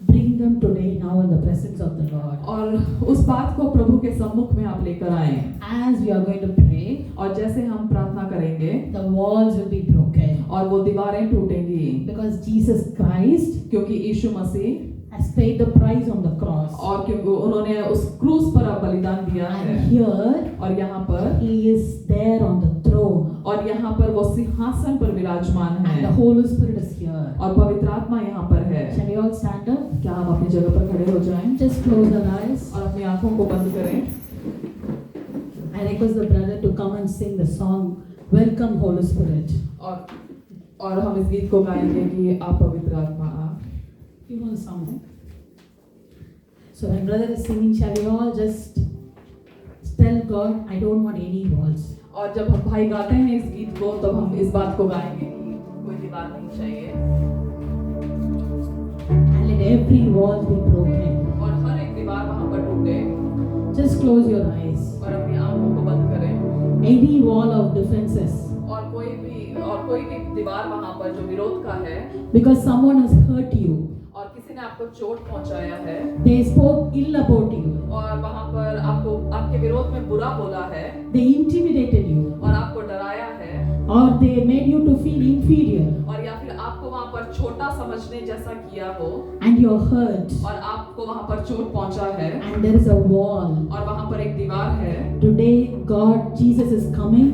Bring them today now in the presence of the Lord. और उस बात को प्रभु के सम्मुख में आप लेकर आएं। As we are going to pray, और जैसे हम प्रार्थना करेंगे the walls will be broken और वो दीवारें टूटेंगी because Jesus Christ क्योंकि यीशु मसीह has paid the price on the cross. और क्योंकि उन्होंने उस क्रूस पर बलिदान दिया है। And here और यहाँ पर He is there on the throne. और यहाँ पर वो सिंहासन पर विराजमान And the है Holy Spirit is here. और पवित्र आत्मा यहाँ पर है। Shall we all stand up? क्या हम अपनी जगह पर खड़े हो जाएं Just close our eyes. और अपनी आंखों को बंद करें। I request the brother to come and sing the song, Welcome Holy Spirit. और हम इस गीत को गाएंगे कि आप पवित्र आत्मा आ। You want to song? So my brother is singing, shall we all just tell God, I don't want any walls. और जब हम भाई गाते हैं इस गीत को, तब हम इस बात को गाएंगे कि कोई दीवार नहीं चाहिए And let every wall be broken. और हर एक दीवार वहां पर टूटे। Just close your eyes. और अपनी आंखों को बंद करें। Any wall of defenses. और कोई भी दीवार वहां पर जो विरोध का है Because someone has hurt you. और किसी ने आपको चोट पहुंचाया है They spoke ill about you. और वहां पर आपको आपके विरोध में बुरा बोला है They intimidated you. और आपको डराया है Or they made you to feel inferior. और या फिर आपको वहां पर छोटा समझने जैसा किया हो And you're hurt. और आपको वहां पर चोट पहुंचा है And there is a wall. और वहां पर एक दीवार है। Today, God, Jesus is coming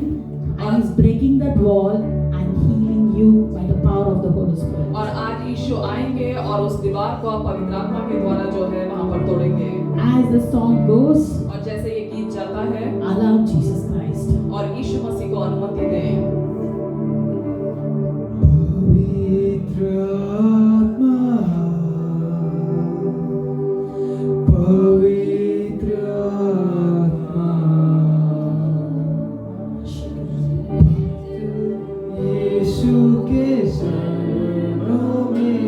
and He's breaking that wall and healing you by the power of the Holy Spirit. और आज यीशु आएंगे और उस दीवार को पवित्र आत्मा के द्वारा जो है वहां पर तोड़ेंगे। as the song goes, और जैसे ये गीत जाता है allow Jesus Christ. और यीशु मसीह को अनुमति दें। पवित्र आत्मा, पवित्र आत्मा, यीशु के शरणों में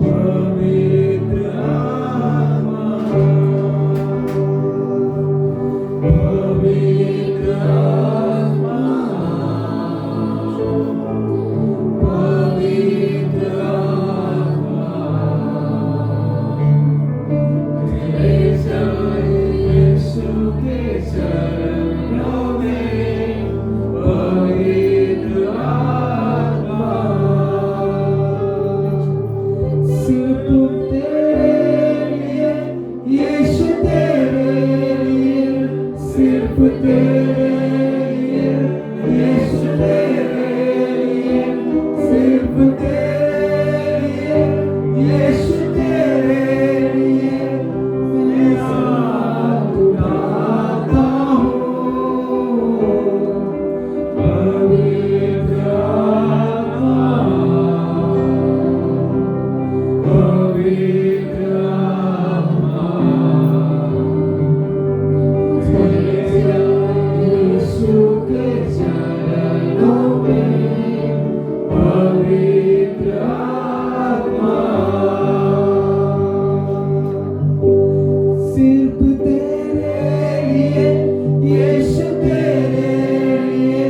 पवित्र आत्मा, पवित्र आत्मा, पवित्र आत्मा, यीशु के शरणों में पवित्र आत्मा, सिर्फ तेरे लिए, यीशु तेरे लिए, सिर्फ तेरे लिए, यीशु तेरे लिए, सिर्फ तेरे लिए, यीशु तेरे लिए, मैं हाथ उठाता हूँ, पवित्र आत्मा, पवित्र आत्मा, यीशु के चरणों में पवित्र आत्मा, सिर्फ तेरे लिए, यीशु तेरे लिए,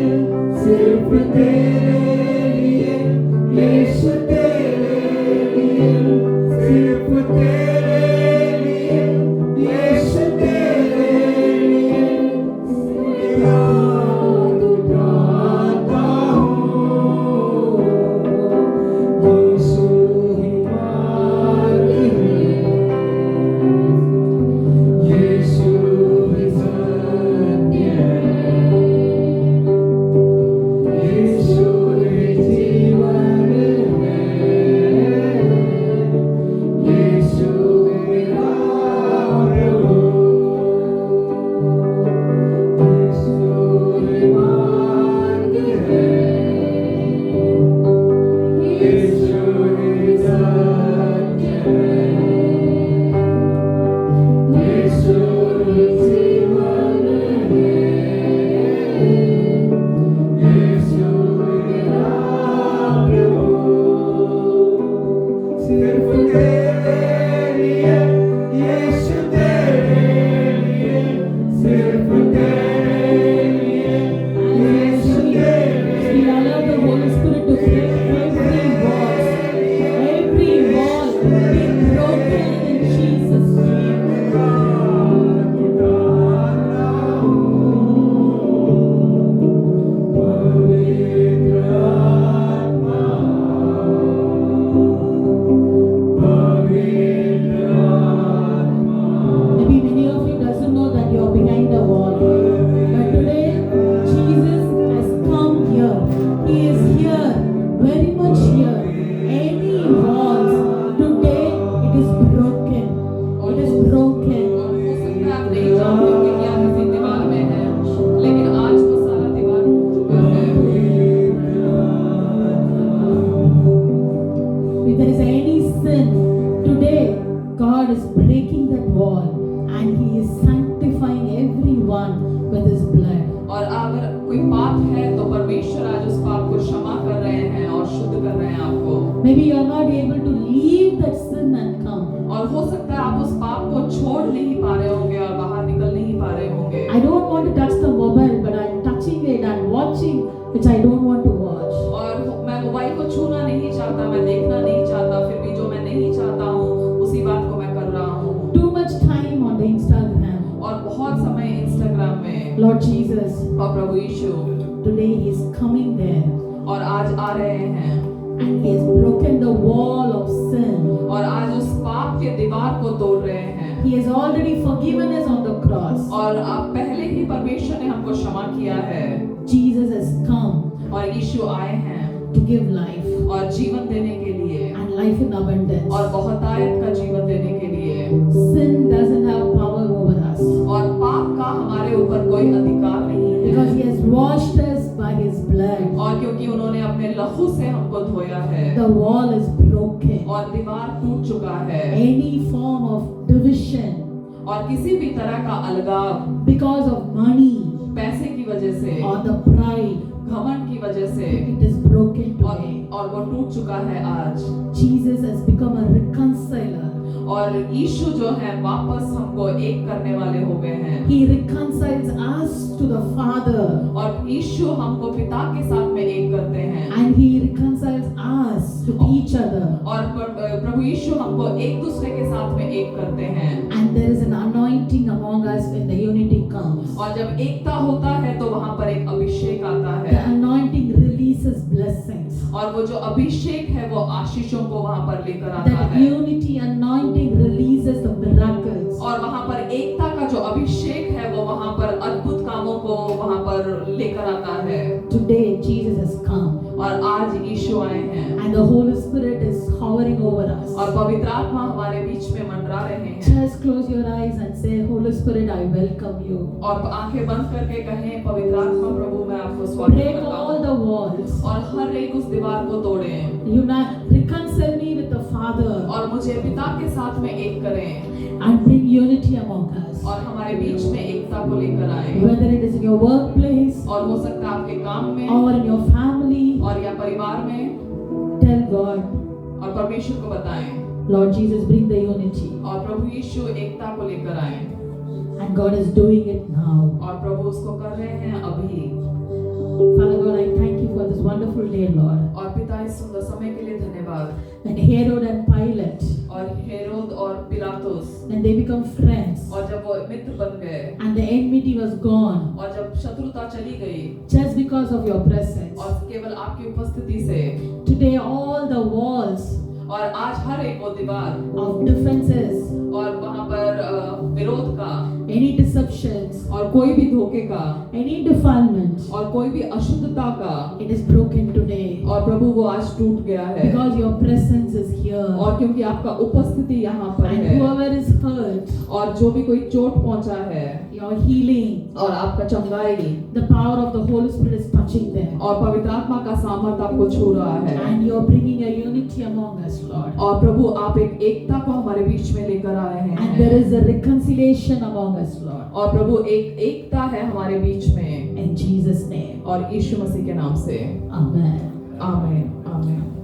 सिर्फ तेरे लिए, यीशु तेरे लिए, सिर्फ तेरे लिए, यीशु तेरे लिए, मैं हाथ उठाता हूँ, यीशु ही मार्ग है, यीशु ही सत्य है, यीशु ही जीवन है, यीशु मेरा प्रभु, यीशु ही मार्ग है, यीशु ही सत्य है, यीशु ही जीवन है, यीशु मेरा प्रभु, सिर्फ तेरे लिए, यीशु तेरे लिए, सिर्फ तेरे लिए, यीशु तेरे We allow the Holy Spirit to break every wall be broken in Jesus' name. हाथ उठाता हूँ, पवित्र आत्मा, पवित्र आत्मा, Maybe many of you doesn't know that you are behind the wall. But today, Jesus has come here. He is here, very much here. Any walls, today it is broken. It is broken. और हो सकता है आप नहीं जानते होंगे कि आप किसी दीवार में हैं, लेकिन आज वो सारा दीवार टूट चुका है। If there is any sin, today God is breaking that wall and He is sanctifying everyone with His blood. और अगर कोई पाप है तो परमेश्वर आज उस पाप को क्षमा कर रहे हैं और शुद्ध कर रहे हैं आपको। Maybe you are not able to leave that sin and come. और हो सकता है आप उस पाप को छोड़ नहीं पा रहे होंगे और बाहर निकल नहीं पा रहे होंगे। I don't want to touch the mobile, but I'm touching it and watching, which I don't want to watch. और मैं मोबाइल को छूना नहीं चाहता, मैं देखना नहीं चाहता, फिर भी जो मैं नहीं चाहता हूँ उसी बात को मैं कर रहा हूँ। Too much time on the Instagram. और बहुत समय इंस्टाग्राम में। Lord Jesus, और प्रभु यीशु today He is coming there और आज आ रहे हैं and He has broken the wall of sin. और आज उस पाप के दीवार को तोड़ रहे हैं। He has already forgiven us on the cross. और अब पहले ही परमेश्वर ने हमको क्षमा किया है। Jesus has come और यीशु आए हैं to give life और जीवन देने के लिए and life in abundance. और बहुतायत का जीवन देने के लिए। Sin doesn't have power over us और पाप का हमारे ऊपर कोई अधिकार नहीं है, because He has washed us by His blood. और क्योंकि उन्होंने अपने लहू से हमको धोया है The wall is broken. और दीवार टूट चुका है, Any form of division और किसी भी तरह का अलगाव because of money पैसे की वजह से, or the pride, घमंड की वजह से, it is broken today. और वो टूट चुका है आज। Jesus has become a reconciler. और यीशु जो है वापस हमको एक करने वाले हो गए हैं, He reconciles us to the Father और यीशु हमको पिता के साथ में एक करते हैं, and He reconciles us to each other. और प्रभु यीशु हमको एक दूसरे के साथ में एक करते हैं। And there is an anointing among us when the unity comes. और जब एकता होता है तो वहां पर एक अभिषेक आता The है, anointing releases blessings. और वो जो अभिषेक है वो आशीषों को वहां पर लेकर आता That है, unity anointing releases the miracles. और वहां पर एकता का जो अभिषेक है वो वहां पर अद्भुत कामों को वहां पर लेकर आता है। Today Jesus has come और आज यीशु आए हैं, and the Holy Spirit is hovering over us. और पवित्र आत्मा हमारे बीच में मंडरा रहे हैं। Just close your eyes and say, Holy Spirit, I welcome you. और आंखें बंद करके कहें, पवित्र आत्मा प्रभु मैं आपको स्वागत Break करता all हूँ, the walls. और हर एक उस दीवार को तोड़ें, Reconcile me with the Father और मुझे पिता के साथ में एक करें, and bring unity among us. और हमारे बीच में एकता को लेकर आए। Whether it is in your workplace और हो सकता है आपके काम में or in your family, और या परिवार में, tell God, और परमेश्वर को बताएं, Lord Jesus, bring the unity. और प्रभु यीशु एकता को लेकर आए, And God is doing it now. और प्रभु उसको कर रहे हैं अभी। Father God, I thank you for this wonderful day, Lord. और पिता इस सुंदर समय के लिए धन्यवाद। And Herod and Pilate, और हेरोद और पिलातुस, and they become friends. और जब वो मित्र बन गए, And the enmity was gone और जब शत्रुता चली गई, just because of your presence. और केवल आपकी उपस्थिति से, Today all the walls और आज हर एक वो दीवार of differences, और वहाँ पर विरोध का, any deceptions, और कोई भी धोखे का, any defilement, और कोई भी अशुद्धता का, it is broken today. और प्रभु वो आज टूट गया है, Because your presence is here. और क्योंकि आपका उपस्थिति यहाँ पर And है, whoever is hurt, और जो भी कोई चोट पहुँचा है, your healing, और आपका चंगाई, the power of the Holy Spirit is touching them. और पवित्र आत्मा का सामर्थ आपको छू रहा है, And you're bringing a unity among us, Lord. और प्रभु आप एक एकता को हमारे बीच में लेकर आए हैं, And there is a reconciliation among us, Lord. और प्रभु एक एकता है हमारे बीच में, In Jesus' name. और यीशु मसीह के नाम से Amen. आमीन आमीन।